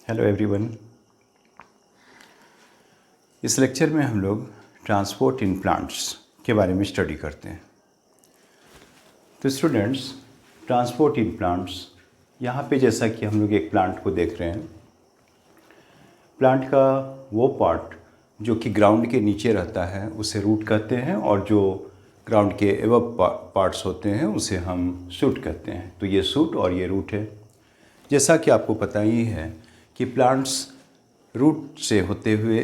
Hello everyone. इस lecture में हम लोग ट्रांसपोर्ट इन प्लांट्स के बारे में स्टडी करते हैं। तो स्टूडेंट्स, ट्रांसपोर्ट इन प्लांट्स, यहाँ पे जैसा कि हम लोग एक प्लांट को देख रहे हैं, प्लांट का वो पार्ट जो कि ग्राउंड के नीचे रहता है उसे रूट कहते हैं, और जो ग्राउंड के एबव पार्ट्स होते हैं उसे हम शूट कहते हैं। तो ये शूट और ये रूट है। जैसा कि आपको पता ही है कि प्लांट्स रूट से होते हुए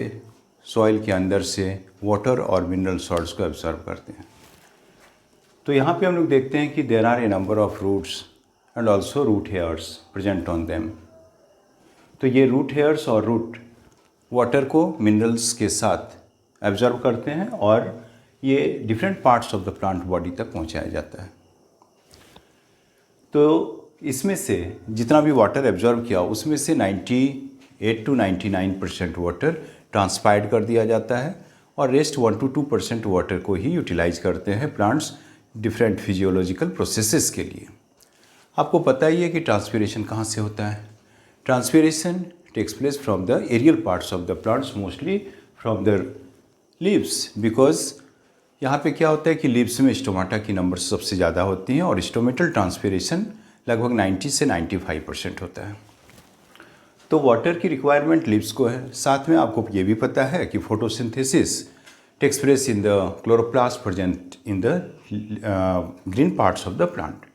सॉइल के अंदर से वाटर और मिनरल सॉल्ट्स को एब्जॉर्ब करते हैं। तो यहाँ पे हम लोग देखते हैं कि there are a number of roots and also root hairs present on them. तो ये रूट हेयर्स और रूट वाटर को मिनरल्स के साथ एब्जॉर्ब करते हैं और ये different parts of the plant body तक पहुँचाया जाता है। तो इसमें से जितना भी वाटर एब्जॉर्ब किया उसमें से 98 to 99% वाटर ट्रांसपायर्ड कर दिया जाता है, और रेस्ट 1 to 2% वाटर को ही यूटिलाइज करते हैं प्लांट्स डिफरेंट फिजियोलॉजिकल प्रोसेसेस के लिए। आपको पता ही है कि ट्रांसपीरेशन कहाँ से होता है। Transpiration takes place from the aerial parts of the plants, mostly from the leaves, because यहाँ पे क्या होता है कि लीव्स में स्टोमाटा की नंबर सबसे ज़्यादा होती हैं और स्टोमेटल ट्रांसपीरेशन लगभग 90 से 95% होता है। तो वाटर की रिक्वायरमेंट लीव्स को है। साथ में आपको ये भी पता है कि photosynthesis takes place in the chloroplast present in the green parts of the plant.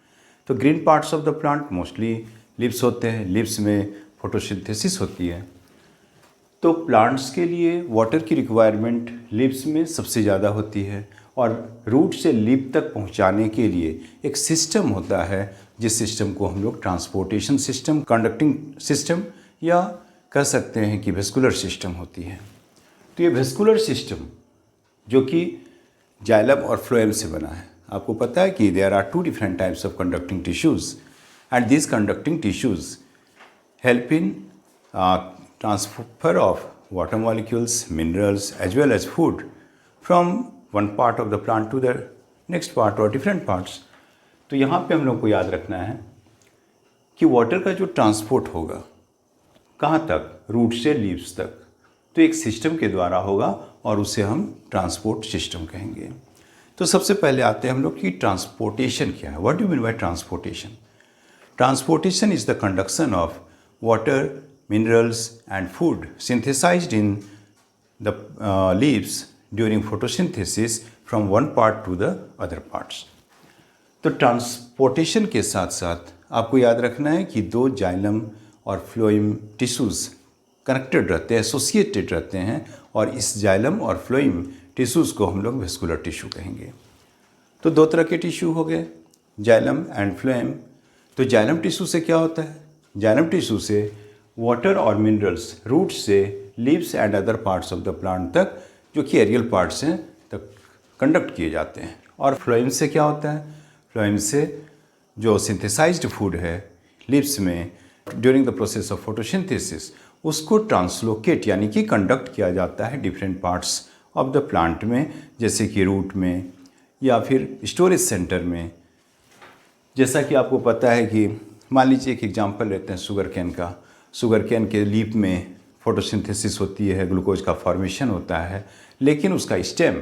तो green parts of the plant mostly leaves होते हैं। लीव्स में फोटोसिंथेसिस होती है। तो प्लांट्स के लिए वाटर की रिक्वायरमेंट लीव्स में सबसे ज़्यादा होती है, और रूट से लीफ तक पहुंचाने के लिए एक सिस्टम होता है, जिस सिस्टम को हम लोग ट्रांसपोर्टेशन सिस्टम, कंडक्टिंग सिस्टम या कह सकते हैं कि वेस्कुलर सिस्टम होती है। तो ये वेस्कुलर सिस्टम जो कि जाइलम और फ्लोएम से बना है। आपको पता है कि there are 2 different types of conducting tissues, and this conducting tissues help in transfer of water molecules, minerals as well as food from one part of the plant to the next part or different parts. तो यहाँ पे हम लोग को याद रखना है कि वाटर का जो ट्रांसपोर्ट होगा कहाँ तक, रूट से लीव्स तक, तो एक सिस्टम के द्वारा होगा और उसे हम ट्रांसपोर्ट सिस्टम कहेंगे। तो सबसे पहले आते हैं हम लोग कि ट्रांसपोर्टेशन क्या है। What do mean by transportation? Transportation is the conduction of water, minerals and food synthesized in the leaves during photosynthesis from one part to the other parts. तो ट्रांसपोर्टेशन के साथ साथ आपको याद रखना है कि 2 जाइलम और फ्लोएम टिश्यूज़ कनेक्टेड रहते हैं, एसोसिएटेड रहते हैं, और इस जाइलम और फ्लोएम टिश्यूज़ को हम लोग वेस्कुलर टिश्यू कहेंगे। तो 2 तरह के टिश्यू हो गए, जाइलम एंड फ्लोएम। तो जाइलम टिश्यू से क्या होता है? जाइलम टिश्यू से वाटर और मिनरल्स रूट से leaves and other parts of the plant तक, जो कि एरियल पार्ट्स हैं, तक कंडक्ट किए जाते हैं। और फ्लोएम से क्या होता है? फ्लोएम से जो सिंथेसाइज्ड फूड है लीव्स में during the process of photosynthesis, उसको ट्रांसलोकेट यानी कि कंडक्ट किया जाता है different parts of the plant में, जैसे कि रूट में या फिर स्टोरेज सेंटर में। जैसा कि आपको पता है कि मान लीजिए एक एग्जाम्पल लेते हैं शुगर कैन का। शुगर कैन के लीफ में फोटोसिंथेसिस होती है, ग्लूकोज का फॉर्मेशन होता है, लेकिन उसका स्टेम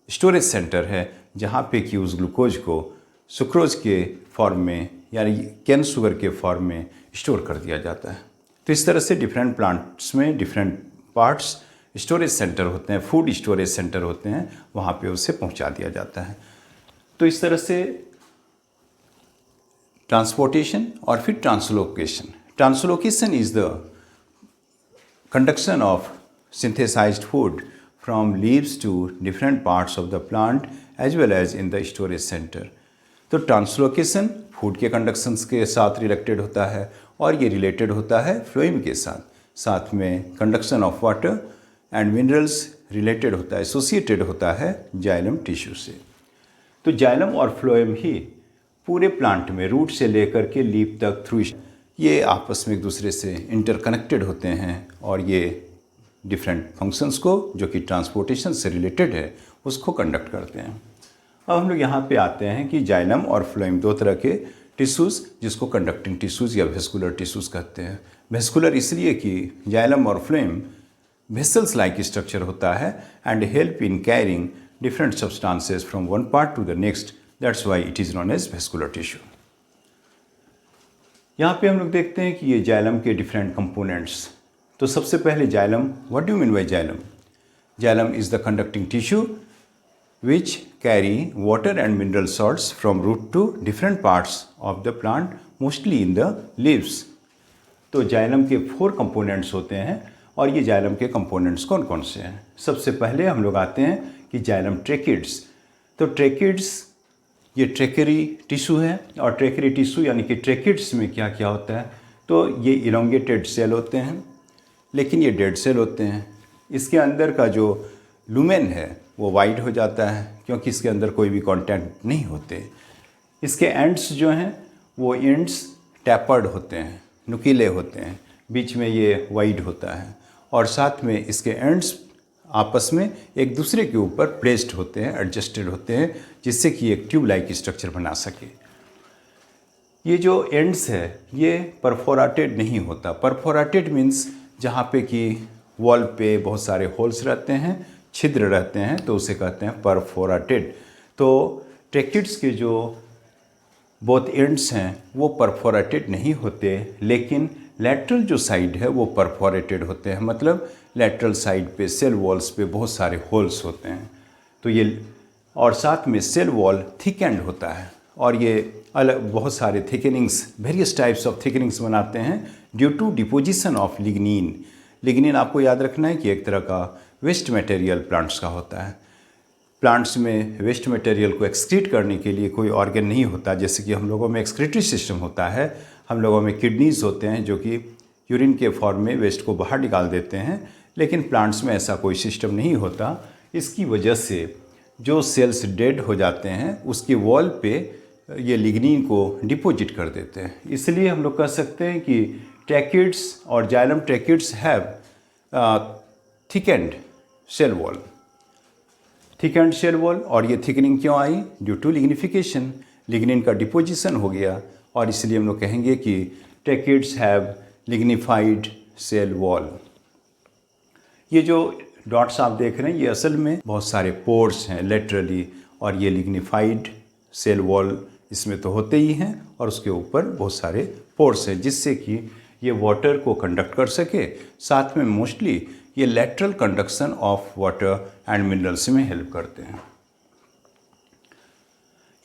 स्टोरेज सेंटर है, जहाँ पे कि उस ग्लूकोज को सुक्रोज के फॉर्म में यानी कैन शुगर के फॉर्म में स्टोर कर दिया जाता है। तो इस तरह से डिफरेंट प्लांट्स में डिफरेंट पार्ट्स स्टोरेज सेंटर होते हैं, फूड स्टोरेज सेंटर होते हैं, वहाँ पे उसे पहुँचा दिया जाता है। तो इस तरह से ट्रांसपोर्टेशन और फिर translocation. Translocation is the conduction of synthesized food from leaves to different parts of the plant as well as in the storage center. तो ट्रांसलोकेशन फूड के कंडक्शंस के साथ रिलेटेड होता है, और ये रिलेटेड होता है फ्लोएम के साथ। साथ में conduction of water and minerals related होता है, एसोसिएटेड होता है जाइलम टिश्यू से। तो जाइलम और फ्लोएम ही पूरे प्लांट में रूट से लेकर के लीफ तक थ्रू ये आपस में एक दूसरे से इंटरकनेक्टेड होते हैं, और ये डिफरेंट फंक्शंस को जो कि ट्रांसपोर्टेशन से रिलेटेड है उसको कंडक्ट करते हैं। अब हम लोग यहाँ पे आते हैं कि जाइलम और फ्लोएम 2 तरह के टिश्यूज़ जिसको कंडक्टिंग टिश्यूज़ या वेस्कुलर टिश्यूज़ कहते हैं। वेस्कुलर इसलिए कि जाइलम और फ्लोएम वेसल्स लाइक स्ट्रक्चर होता है and help in carrying different substances from one part to the next, that's why it is known as vascular tissue. यहाँ पे हम लोग देखते हैं कि ये जाइलम के डिफरेंट कंपोनेंट्स। तो सबसे पहले xylem, what do you mean by xylem? Xylem is the conducting tissue which carry water and mineral salts from root to different parts of the plant, mostly in the leaves. तो xylem के 4 components होते हैं और ये xylem के components कौन कौन से हैं? सबसे पहले हम लोग आते हैं कि जाइलम ट्रेकिड्स। तो ट्रेकिड्स ये ट्रेकरी टिश्यू है और ट्रेकरी टिश्यू यानी कि ट्रेकिड्स में क्या क्या होता है? तो ये इलोंगेटेड सेल होते हैं, लेकिन ये डेड सेल होते हैं। इसके अंदर का जो लुमेन है वो वाइड हो जाता है क्योंकि इसके अंदर कोई भी कंटेंट नहीं होते। इसके एंड्स जो हैं वो एंड्स टैपर्ड होते हैं, नुकीले होते हैं, बीच में ये वाइड होता है और साथ में इसके एंड्स आपस में एक दूसरे के ऊपर प्लेस्ड होते हैं, एडजस्टेड होते हैं, जिससे कि एक ट्यूब लाइक स्ट्रक्चर बना सके। ये जो एंड्स है ये परफोरेटेड नहीं होता। परफोरेटेड मीन्स जहाँ पे कि वॉल पे बहुत सारे होल्स रहते हैं, छिद्र रहते हैं, तो उसे कहते हैं परफोरेटेड। तो ट्रेकिड्स के जो बोथ एंड्स हैं वो परफोरेटेड नहीं होते, लेकिन लेटरल जो साइड है वो परफोरेटेड होते हैं। मतलब लेटरल साइड पे सेल वॉल्स पे बहुत सारे होल्स होते हैं। तो ये और साथ में सेल वॉल थिक एंड होता है और ये अलग बहुत सारे thickenings, various types of thickenings बनाते हैं due to deposition of lignin. Lignin आपको याद रखना है कि एक तरह का वेस्ट मटेरियल प्लांट्स का होता है। प्लांट्स में वेस्ट मटेरियल को एक्सक्रीट करने के लिए कोई ऑर्गन नहीं होता, जैसे कि हम लोगों में एक्सक्रीटरी सिस्टम होता है, हम लोगों में किडनीज होते हैं जो कि यूरिन के फॉर्म में वेस्ट को बाहर निकाल देते हैं, लेकिन प्लांट्स में ऐसा कोई सिस्टम नहीं होता। इसकी वजह से जो सेल्स डेड हो जाते हैं उसके वॉल पे ये लिग्निन को डिपॉजिट कर देते हैं। इसलिए हम लोग कह सकते हैं कि ट्रेकिड्स और xylem tracheids have thickened cell wall, thickened cell wall. और ये थिकनिंग क्यों आई? ड्यू टू लिग्निफिकेशन, लिग्निन का डिपोजिशन हो गया और इसलिए हम लोग कहेंगे कि tracheids have lignified cell wall. ये जो डॉट्स आप देख रहे हैं ये असल में बहुत सारे पोर्स हैं लेटरली, और ये लिग्निफाइड सेल वॉल इसमें तो होते ही हैं और उसके ऊपर बहुत सारे पोर्स हैं जिससे कि ये वाटर को कंडक्ट कर सके। साथ में मोस्टली ये lateral conduction of water and minerals में हेल्प करते हैं।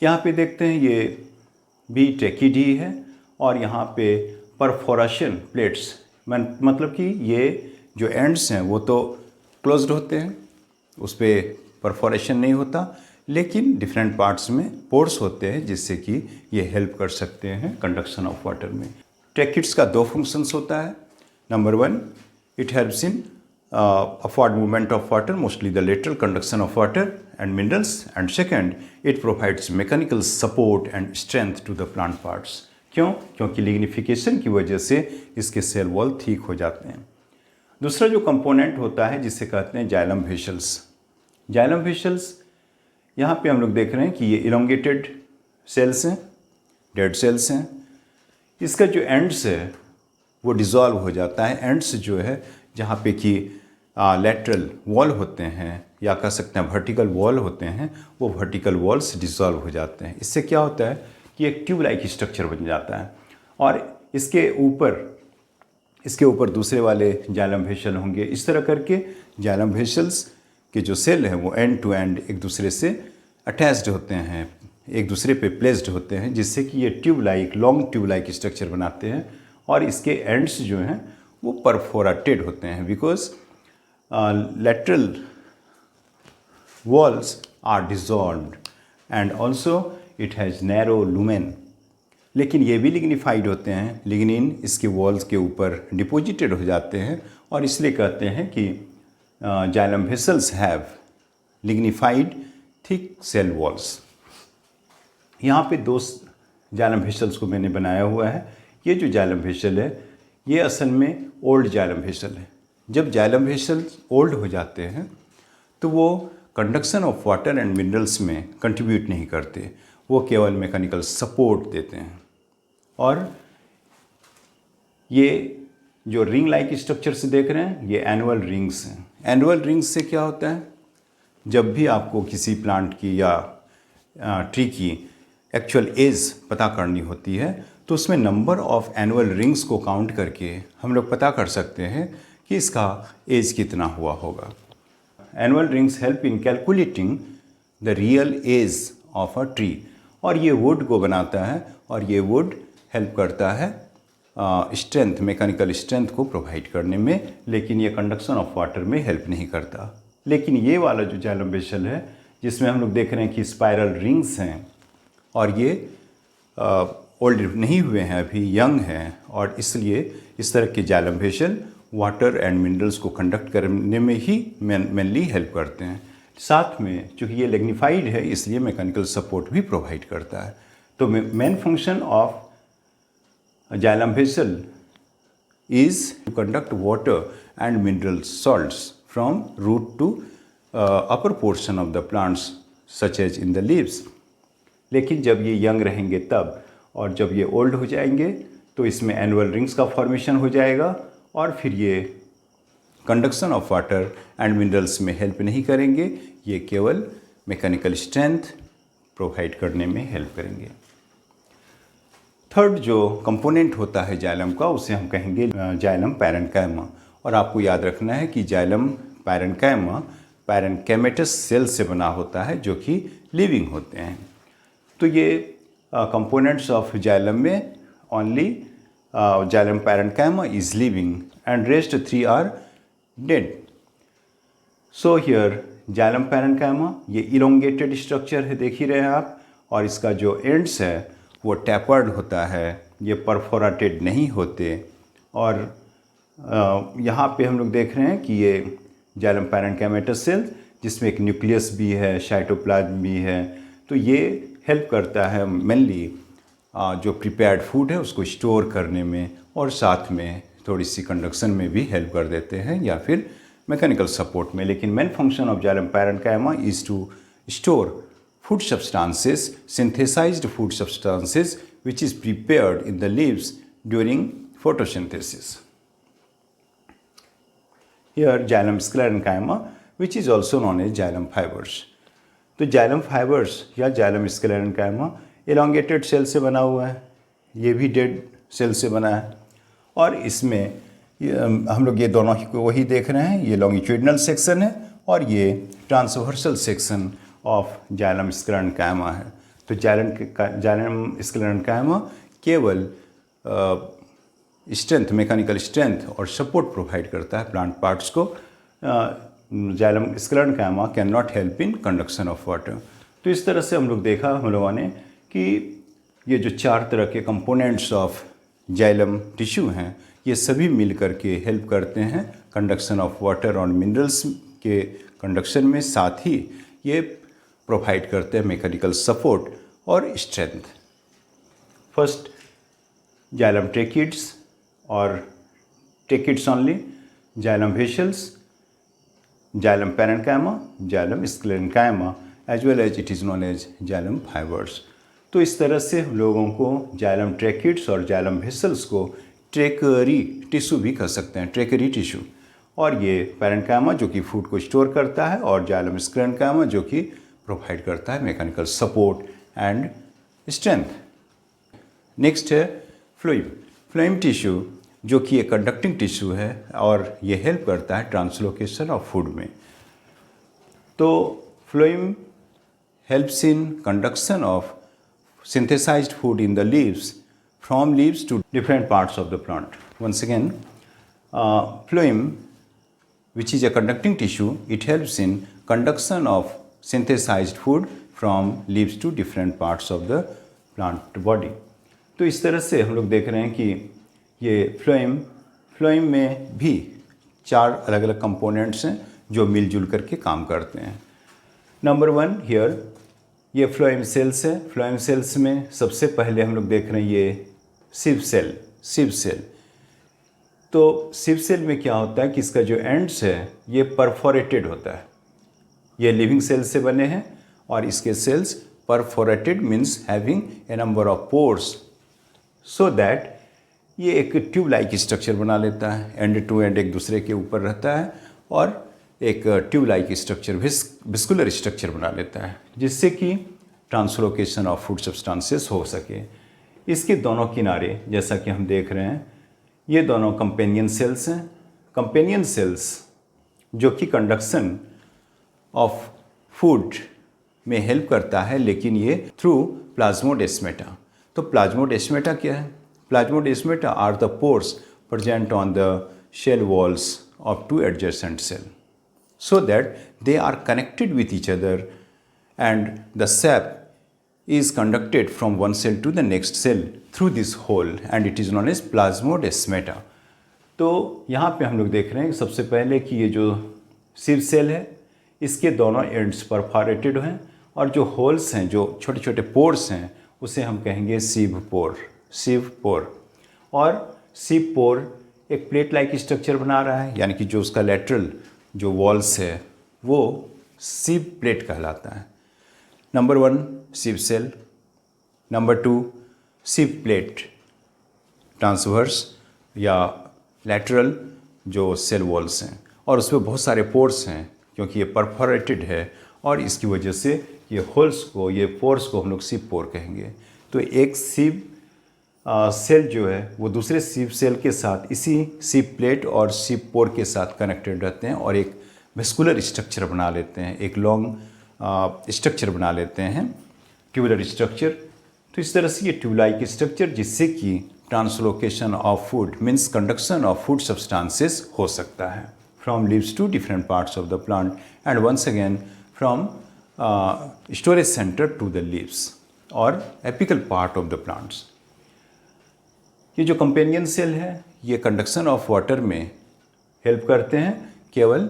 यहाँ पे देखते हैं ये भी ट्रेकिड ही है और यहाँ पे परफोरेशन प्लेट्स, मतलब कि ये जो एंड्स हैं वो तो क्लोज्ड होते हैं, उस पर परफोरेशन नहीं होता, लेकिन डिफरेंट पार्ट्स में पोर्स होते हैं जिससे कि ये हेल्प कर सकते हैं कंडक्शन ऑफ वाटर में। ट्रेकिड्स का 2 फंक्शंस होता है। Number 1, it helps in upward movement of water, mostly the lateral conduction of water and minerals, and second, it provides mechanical support and strength to the plant parts. क्यों? क्योंकि lignification की वजह से इसके cell wall ठीक हो जाते हैं। दूसरा जो कंपोनेंट होता है जिसे कहते हैं जाइलम वेसल्स। जाइलम वेसल्स यहाँ पे हम लोग देख रहे हैं कि ये इलोंगेटेड सेल्स हैं, डेड सेल्स हैं। इसका जो एंड्स है वो डिज़ोल्व हो जाता है। एंड्स जो है जहाँ पे कि लेटरल वॉल होते हैं या कह सकते हैं वर्टिकल वॉल होते हैं, वो वर्टिकल वॉल्स डिज़ोल्व हो जाते हैं। इससे क्या होता है कि एक ट्यूब लाइक स्ट्रक्चर बन जाता है और इसके ऊपर दूसरे वाले जाइलम वेसल होंगे। इस तरह करके जाइलम वेसल्स के जो सेल हैं वो एंड टू एंड एक दूसरे से अटैच्ड होते हैं, एक दूसरे पे प्लेस्ड होते हैं, जिससे कि ये लॉन्ग ट्यूब लाइक स्ट्रक्चर बनाते हैं। और इसके एंड्स जो हैं वो परफोरेटेड होते हैं because lateral walls are dissolved and also it has narrow lumen। लेकिन ये भी लिग्निफाइड होते हैं, लिग्निन इसके वॉल्स के ऊपर डिपोजिटेड हो जाते हैं और इसलिए कहते हैं कि xylem vessels have lignified thick cell walls. यहाँ पे 2 जाइलम वेसल्स को मैंने बनाया हुआ है। ये जो जाइलम वेसल है ये असल में ओल्ड जाइलम वेसल है। जब जाइलम वेसल्स ओल्ड हो जाते हैं तो वो conduction of water and minerals में कंट्रीब्यूट नहीं करते, वो केवल मैकेनिकल सपोर्ट देते हैं। और ये जो रिंग लाइक स्ट्रक्चर से देख रहे हैं ये एनुअल रिंग्स हैं। एनुअल रिंग्स से क्या होता है, जब भी आपको किसी प्लांट की या ट्री की एक्चुअल एज पता करनी होती है तो उसमें नंबर ऑफ एनुअल रिंग्स को काउंट करके हम लोग पता कर सकते हैं कि इसका एज कितना हुआ होगा। Annual rings help in calculating the real age of a tree, और ये वुड को बनाता है और ये वुड हेल्प करता है स्ट्रेंथ, मैकेनिकल स्ट्रेंथ को प्रोवाइड करने में, लेकिन ये कंडक्शन ऑफ वाटर में हेल्प नहीं करता। लेकिन ये वाला जो जाइलम वेसल है जिसमें हम लोग देख रहे हैं कि स्पाइरल रिंग्स हैं और ये ओल्ड नहीं हुए हैं, अभी यंग हैं, और इसलिए इस तरह के xylem vessel water and minerals को कंडक्ट करने में ही मेनली हेल्प करते हैं। साथ में चूँकि ये लिग्निफाइड है इसलिए मैकेनिकल सपोर्ट भी प्रोवाइड करता है। तो main function of xylem vessel is to conduct water and mineral salts from root to upper portion of the plants such as in the leaves। लेकिन जब ये यंग रहेंगे तब, और जब ये ओल्ड हो जाएंगे तो इसमें एनुअल रिंग्स का फॉर्मेशन हो जाएगा और फिर ये conduction of water and minerals में हेल्प नहीं करेंगे, ये केवल मैकेनिकल स्ट्रेंथ प्रोवाइड करने में हेल्प करेंगे। थर्ड जो कंपोनेंट होता है जाइलम का उसे हम कहेंगे जाइलम पैरेन्काइमा, और आपको याद रखना है कि जाइलम पैरेन्काइमा पैरेन्काइमेटस सेल से बना होता है जो कि लिविंग होते हैं। तो ये कंपोनेंट्स ऑफ जाइलम में only xylem parenchyma is living and rest 3 are dead. So here xylem parenchyma ये इलोंगेटेड स्ट्रक्चर है, देख ही रहे हैं आप, और इसका जो एंड्स है वो टैपर्ड होता है, ये परफोरेटेड नहीं होते। और यहाँ पे हम लोग देख रहे हैं कि ये जाइलम पैरेन्काइमेटस सेल जिसमें एक न्यूक्लियस भी है, साइटोप्लाज्म भी है, तो ये हेल्प करता है मेनली जो प्रिपेयर्ड फूड है उसको स्टोर करने में, और साथ में थोड़ी सी कंडक्शन में भी हेल्प कर देते हैं या फिर मैकेनिकल सपोर्ट में। लेकिन main function of xylem parenchyma is to store food substances, synthesized food substances which is prepared in the leaves during photosynthesis. Here jailum sclerenchyma which is also known as jailum fibers. तो xylem fibres या xylem sclerenchyma elongated cell से बना हुआ है, ये भी dead cell से बना है, और इसमें हम लोग ये दोनों ही वही देख रहे हैं, ये लॉन्गिट्यूडिनल सेक्शन है और ये transversal section of xylem sclerenchyma है। तो जाइलम स्क्लेरेन्काइमा केवल स्ट्रेंथ, मैकेनिकल स्ट्रेंथ और सपोर्ट प्रोवाइड करता है प्लांट पार्ट्स को। Xylem sclerenchyma can not help in conduction of water. तो इस तरह से हम लोग देखा हम लोगों ने कि ये जो 4 तरह के कंपोनेंट्स ऑफ जाइलम टिश्यू हैं ये सभी मिल करके हेल्प करते हैं कंडक्शन ऑफ वाटर और मिनरल्स के कंडक्शन में, साथ ही ये प्रोवाइड करते हैं मैकेनिकल सपोर्ट और स्ट्रेंथ। फर्स्ट जाइलम ट्रेकिड्स और tracheids only, xylem vessels, xylem parenchyma, xylem sclerenchyma as well as it is known as xylem fibres. तो इस तरह से हम लोगों को जाइलम ट्रेकिड्स और जाइलम वेसल्स को ट्रेकरी टिश्यू भी कह सकते हैं, ट्रेकरी टिश्यू, और ये पैरेन्काइमा जो कि फूड को स्टोर करता है और जाइलम स्क्लेरेन्काइमा जो कि प्रोवाइड करता है mechanical support and strength. Next है फ्लोएम। फ्लोएम टिश्यू जो कि एक कंडक्टिंग टिश्यू है और ये हेल्प करता है ट्रांसलोकेशन ऑफ फूड में। तो phloem helps in conduction of synthesized food in the leaves, from leaves to different parts of the plant. Once again, phloem, which is a conducting tissue, it helps in conduction of synthesized food from leaves to different parts of the plant body. तो इस तरह से हम लोग देख रहे हैं कि ये फ्लोएम में भी 4 अलग अलग कंपोनेंट्स हैं जो मिलजुल करके काम करते हैं। नंबर 1 हियर ये फ्लोएम सेल्स है। फ्लोएम सेल्स में सबसे पहले हम लोग देख रहे हैं ये सिव सेल। तो सिव सेल में क्या होता है कि इसका जो एंड्स है ये परफोरेटेड होता है। ये लिविंग सेल से बने हैं और इसके cells perforated means having a number of pores so that ये एक ट्यूब लाइक स्ट्रक्चर बना लेता है, एंड टू एंड एक दूसरे के ऊपर रहता है और एक ट्यूब लाइक स्ट्रक्चर विस्कुलर स्ट्रक्चर बना लेता है, जिससे कि ट्रांसलोकेशन ऑफ फूड सब्सटेंसेस हो सके। इसके दोनों किनारे जैसा कि हम देख रहे हैं, ये दोनों कंपेनियन सेल्स हैं। कंपेनियन सेल्स जो कि कंडक्शन ऑफ फूड में हेल्प करता है, लेकिन ये थ्रू प्लाज्मोडेस्माटा। तो प्लाज्मोडेस्माटा क्या है? Plasmodesmata are the pores present on the cell walls of two adjacent cell, so that they are connected with each other and the sap is conducted from one cell to the next cell through this hole and it is known as plasmodesmata। तो यहाँ पे हम लोग देख रहे हैं सबसे पहले कि ये जो सिव सेल है इसके दोनों एंड्स परफोरेटेड हैं और जो होल्स हैं, जो छोटे छोटे पोर्स हैं, उसे हम कहेंगे सिव पोर। और सिव पोर एक प्लेट लाइक स्ट्रक्चर बना रहा है, यानी कि जो उसका लेटरल जो वॉल्स है वो सिव प्लेट कहलाता है। नंबर 1 सिव सेल, नंबर 2 सिव प्लेट, ट्रांसवर्स या लेटरल जो सेल वॉल्स हैं, और उसमें बहुत सारे पोर्स हैं क्योंकि ये परफोरेटेड है और इसकी वजह से ये होल्स को, ये पोर्स को हम लोग सिव पोर कहेंगे। तो एक सिव सेल जो है वो दूसरे सिव सेल के साथ इसी सिव प्लेट और सिव पोर के साथ कनेक्टेड रहते हैं और एक वेस्कुलर स्ट्रक्चर बना लेते हैं, एक लॉन्ग स्ट्रक्चर बना लेते हैं, ट्यूबुलर स्ट्रक्चर। तो इस तरह से ये ट्यूब लाइक स्ट्रक्चर, जिससे कि translocation of food means conduction of food substances हो सकता है from leaves to different parts of the plant and once again from storage centre to the leaves और apical part of the plants. ये जो companion cell है ये conduction of water में help करते हैं केवल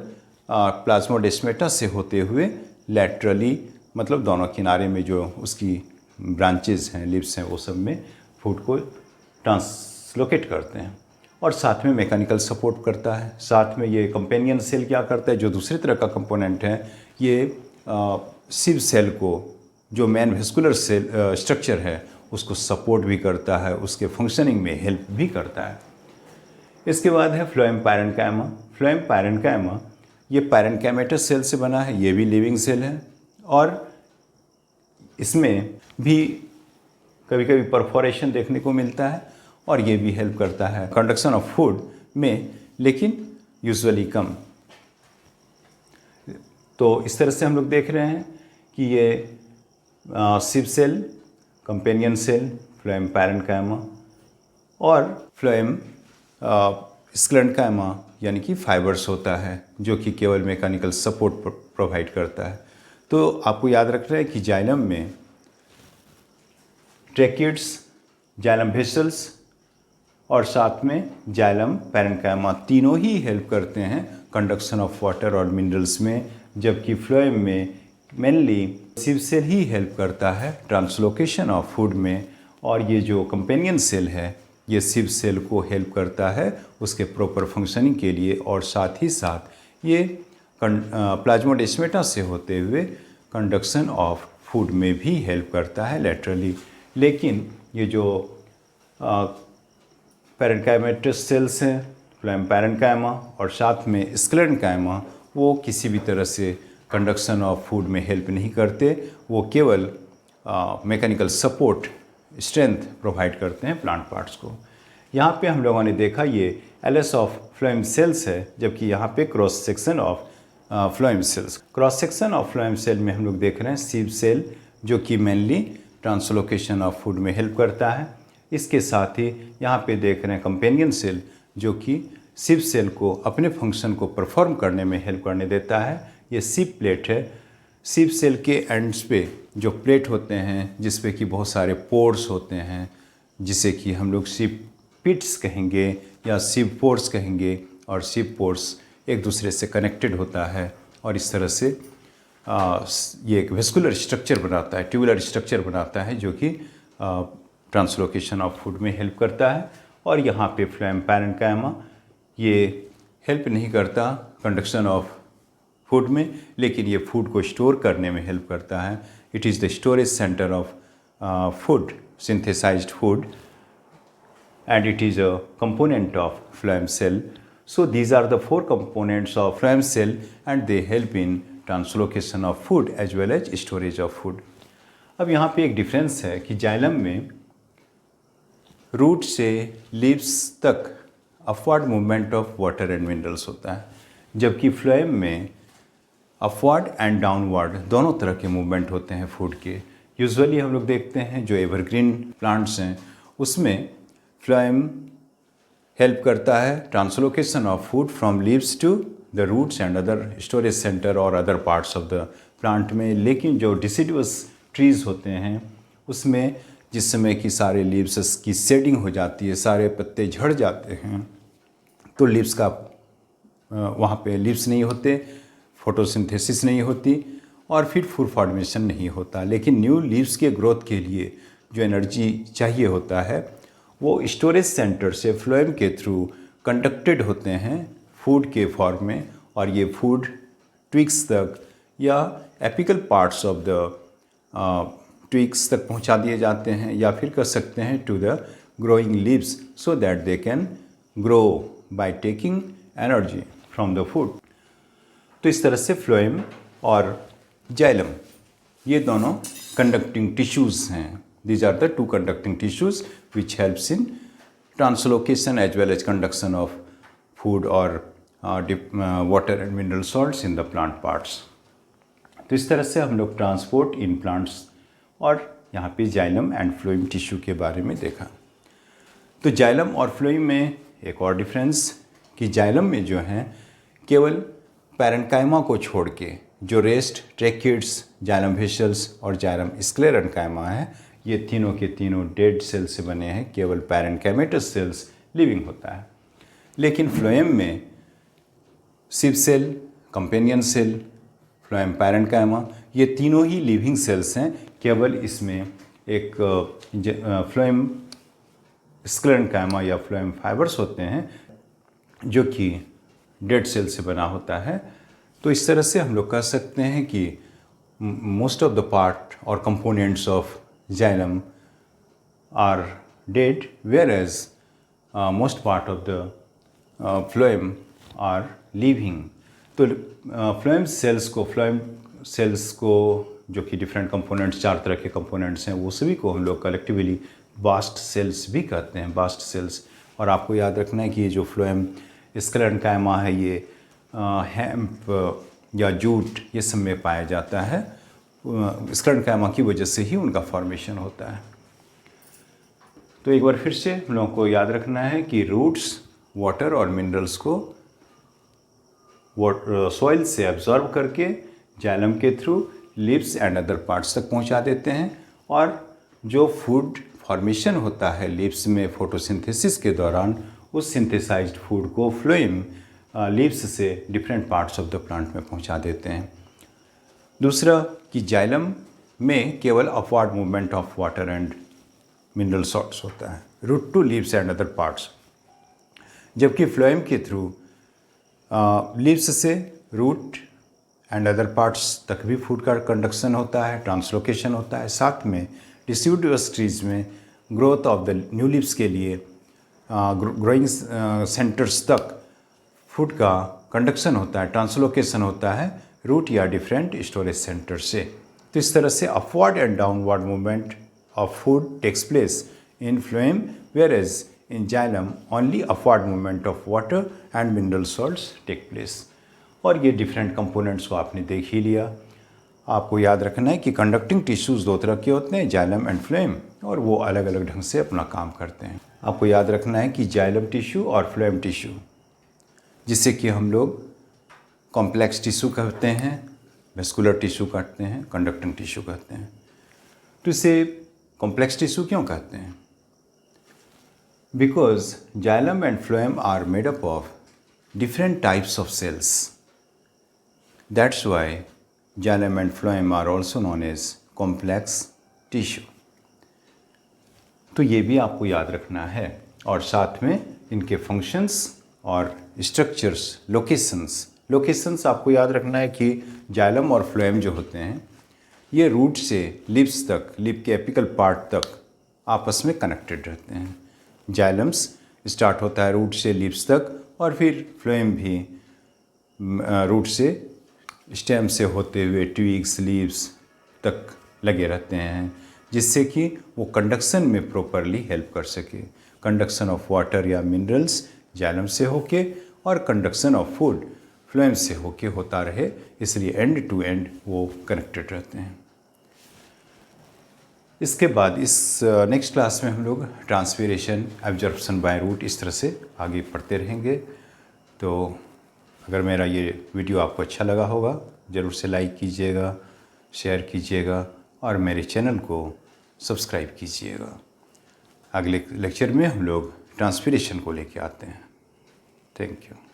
प्लाज्मोडेस्माटा से होते हुए लैटरली, मतलब दोनों किनारे में जो उसकी ब्रांचेज हैं, लिप्स हैं, वो सब में फूड को ट्रांसलोकेट करते हैं और साथ में मैकेनिकल सपोर्ट करता है। साथ में ये कंपेनियन सेल क्या करता है, जो दूसरी तरह का कंपोनेंट है, ये सिव सेल को, जो मेन वेस्कुलर सेल स्ट्रक्चर है, उसको सपोर्ट भी करता है, उसके फंक्शनिंग में हेल्प भी करता है। इसके बाद है फ्लोएम पैरेन्काइमा। फ्लोएम पैरेन्काइमा ये पैरेन्काइमेटस सेल से बना है, ये भी लिविंग सेल है और इसमें भी कभी कभी परफोरेशन देखने को मिलता है और ये भी हेल्प करता है कंडक्शन ऑफ फूड में, लेकिन यूजुअली कम। तो इस तरह से हम लोग देख रहे हैं कि ये sieve cell, companion cell, phloem parenchyma और फ्लोएम स्क्लेरेन्काइमा यानी कि फाइबर्स होता है, जो कि केवल मैकेनिकल सपोर्ट प्रोवाइड करता है। तो आपको याद रखना है कि जाइलम में ट्रैकिड्स, जाइलम वेसल्स और साथ में जाइलम पैरेन्काइमा तीनों ही हेल्प करते हैं कंडक्शन ऑफ वाटर और मिनरल्स में, जबकि फ्लोएम में मेनली सिव सेल ही हेल्प करता है ट्रांसलोकेशन ऑफ फूड में, और ये जो कंपेनियन सेल है ये सिव सेल को हेल्प करता है उसके प्रॉपर फंक्शनिंग के लिए, और साथ ही साथ ये प्लाज्मोडेस्माटा से होते हुए कंडक्शन ऑफ फूड में भी हेल्प करता है लैटरली। लेकिन ये जो पैरेन्काइमेटस सेल्स हैं, फ्लोएम पैरेन्काइमा और साथ में स्क्लेरेन्काइमा, वो किसी भी तरह से कंडक्शन ऑफ फूड में हेल्प नहीं करते, वो केवल मैकेनिकल सपोर्ट, स्ट्रेंथ प्रोवाइड करते हैं प्लांट पार्ट्स को। यहाँ पे हम लोगों ने देखा ये एलएस ऑफ फ्लोएम सेल्स है, जबकि यहाँ पे cross section of phloem cells. Cross section of phloem cell में हम लोग देख रहे हैं सिव सेल, जो कि मेनली ट्रांसलोकेशन ऑफ फूड में हेल्प करता है। इसके साथ ही यहाँ पे देख रहे हैं कंपेनियन सेल, जो कि सिव सेल को अपने फंक्शन को परफॉर्म करने में हेल्प करने देता है। ये सिव प्लेट है। सिव सेल के एंड्स पे जो प्लेट होते हैं, जिस पे कि बहुत सारे पोर्स होते हैं, जिसे कि हम लोग सिव पिट्स कहेंगे या सिव पोर्स कहेंगे, और सिव पोर्स एक दूसरे से कनेक्टेड होता है और इस तरह से ये एक वेस्कुलर स्ट्रक्चर बनाता है, ट्यूबुलर स्ट्रक्चर बनाता है, जो कि ट्रांसलोकेशन ऑफ फूड में हेल्प करता है। और यहाँ पे फ्लोएम पैरेन्काइमा ये हेल्प नहीं करता कंडक्शन ऑफ फूड में, लेकिन ये फूड को स्टोर करने में हेल्प करता है। It is the storage centre of food, synthesized food, and it is a component of phloem cell. So these are the four components of phloem cell and they help in translocation of food as well as storage of food. अब यहाँ पे एक difference है कि xylem में root से leaves तक upward movement of water and minerals होता है, जबकि फ्लोएम में अपवर्ड एंड डाउनवर्ड दोनों तरह के मूवमेंट होते हैं फूड के। यूजुअली हम लोग देखते हैं जो एवरग्रीन प्लांट्स हैं उसमें फ्लोएम हेल्प करता है translocation of food from leaves to the roots and other storage centre और other parts of the plant में। लेकिन जो डिसिडुअस ट्रीज़ होते हैं उसमें जिस समय कि सारे लीव्स की शेडिंग हो जाती है, सारे पत्ते झड़ जाते हैं, तो लीव्स का वहाँ पे लीव्स नहीं होते, फोटोसिंथेसिस नहीं होती और फिर फूड फॉर्मेशन नहीं होता। लेकिन न्यू लीव्स के ग्रोथ के लिए जो एनर्जी चाहिए होता है वो स्टोरेज सेंटर से फ्लोएम के थ्रू कंडक्टेड होते हैं फूड के फॉर्म में, और ये फूड ट्विग्स तक या apical parts of the twigs तक पहुंचा दिए जाते हैं, या फिर कर सकते हैं to the growing leaves so that they can grow by taking energy from the food. तो इस तरह से फ्लोएम और जाइलम ये दोनों कंडक्टिंग टिश्यूज़ हैं। These are the two conducting tissues which helps in translocation as well as conduction of food और water and mineral salts in the plant parts. तो इस तरह से हम लोग ट्रांसपोर्ट इन प्लांट्स और यहाँ पे जाइलम एंड फ्लोएम टिश्यू के बारे में देखा। तो जाइलम और फ्लोएम में एक और डिफरेंस कि जाइलम में जो है केवल पैरेन्काइमा को छोड़ के जो रेस्ट ट्रैकिड्स, जाइलम वेसल्स और जाइलम स्क्लेरेन्काइमा है ये तीनों के तीनों डेड सेल से बने हैं, केवल पैरेन्काइमेटस सेल्स लिविंग होता है। लेकिन फ्लोएम में sieve cell, companion cell, phloem parenchyma ये तीनों ही लिविंग सेल्स हैं, केवल इसमें एक फ्लोएम स्क्लेरेन्काइमा या फ्लोएम फाइबर्स होते हैं जो कि डेड सेल से बना होता है। तो इस तरह से हम लोग कह सकते हैं कि मोस्ट ऑफ द पार्ट और components of xylem are dead, whereas most part of the phloem are living. तो फ्लोएम सेल्स को जो कि डिफरेंट कंपोनेंट्स, चार तरह के कंपोनेंट्स हैं, वो सभी को हम लोग कलेक्टिवली बास्ट सेल्स भी कहते हैं, बास्ट सेल्स। और आपको याद रखना है कि ये जो फ्लोएम स्क्लेरेन्काइमा है ये हेम्प या जूट ये सब में पाया जाता है। स्क्लेरेन्काइमा की वजह से ही उनका फॉर्मेशन होता है। तो एक बार फिर से हम लोगों को याद रखना है कि रूट्स वाटर और मिनरल्स को सॉइल से एब्जॉर्ब करके जाइलम के through leaves and other parts तक पहुंचा देते हैं, और जो फूड फॉर्मेशन होता है लीव्स में फोटोसिंथेसिस के दौरान उस सिंथेसाइज्ड फूड को फ्लोएम लीव्स से different parts of the plant में पहुंचा देते हैं। दूसरा कि जाइलम में केवल upward movement of water and mineral salts होता है, root to leaves and other parts, जबकि फ्लोएम के थ्रू लीव्स से रूट एंड अदर पार्ट्स तक भी फूड का कंडक्शन होता है, ट्रांसलोकेशन होता है। साथ में डिसिडुअस ट्रीज में growth of the new leaves के लिए ग्रोइंग सेंटर्स तक फूड का कंडक्शन होता है, ट्रांसलोकेशन होता है रूट या डिफरेंट स्टोरेज सेंटर से। तो इस तरह से upward and downward movement of food takes place in phloem, whereas in xylem only upward movement of water and mineral salts take place। और ये डिफरेंट कंपोनेंट्स को आपने देख ही लिया। आपको याद रखना है कि कंडक्टिंग टिश्यूज़ दो तरह के होते हैं, जाइलम एंड फ्लोएम, और वो अलग अलग ढंग से अपना काम करते हैं। आपको याद रखना है कि जाइलम टिश्यू और फ्लोएम टिश्यू, जिससे कि हम लोग कॉम्प्लेक्स टिश्यू कहते हैं, वेस्कुलर टिश्यू कहते हैं, कंडक्टिंग टिश्यू कहते हैं। तो इसे कॉम्प्लेक्स टिश्यू क्यों कहते हैं? Because jailum and phloem are made up of different types of cells. That's why jailum and phloem are also known as complex tissue. तो ये भी आपको याद रखना है, और साथ में इनके फंक्शंस और स्ट्रक्चर्स, लोकेशंस आपको याद रखना है कि जाइलम और फ्लोएम जो होते हैं ये रूट से लिव्स तक, लिव के एपिकल पार्ट तक आपस में कनेक्टेड रहते हैं। जाइलम्स स्टार्ट होता है रूट से लीव्स तक, और फिर फ्लोएम भी रूट से स्टेम से होते हुए ट्विग्स लीव्स तक लगे रहते हैं, जिससे कि वो कंडक्शन में प्रॉपरली हेल्प कर सके। कंडक्शन ऑफ वाटर या मिनरल्स जाइलम से होके और कंडक्शन ऑफ फूड फ्लोएम से होके होता रहे, इसलिए एंड टू एंड वो कनेक्टेड रहते हैं। इसके बाद इस नेक्स्ट क्लास में हम लोग ट्रांसपीरेशन, एब्जॉर्प्शन बाय रूट इस तरह से आगे पढ़ते रहेंगे। तो अगर मेरा ये वीडियो आपको अच्छा लगा होगा ज़रूर से लाइक कीजिएगा, शेयर कीजिएगा और मेरे चैनल को सब्सक्राइब कीजिएगा। अगले लेक्चर में हम लोग ट्रांसपीरेशन को लेके आते हैं। Thank you.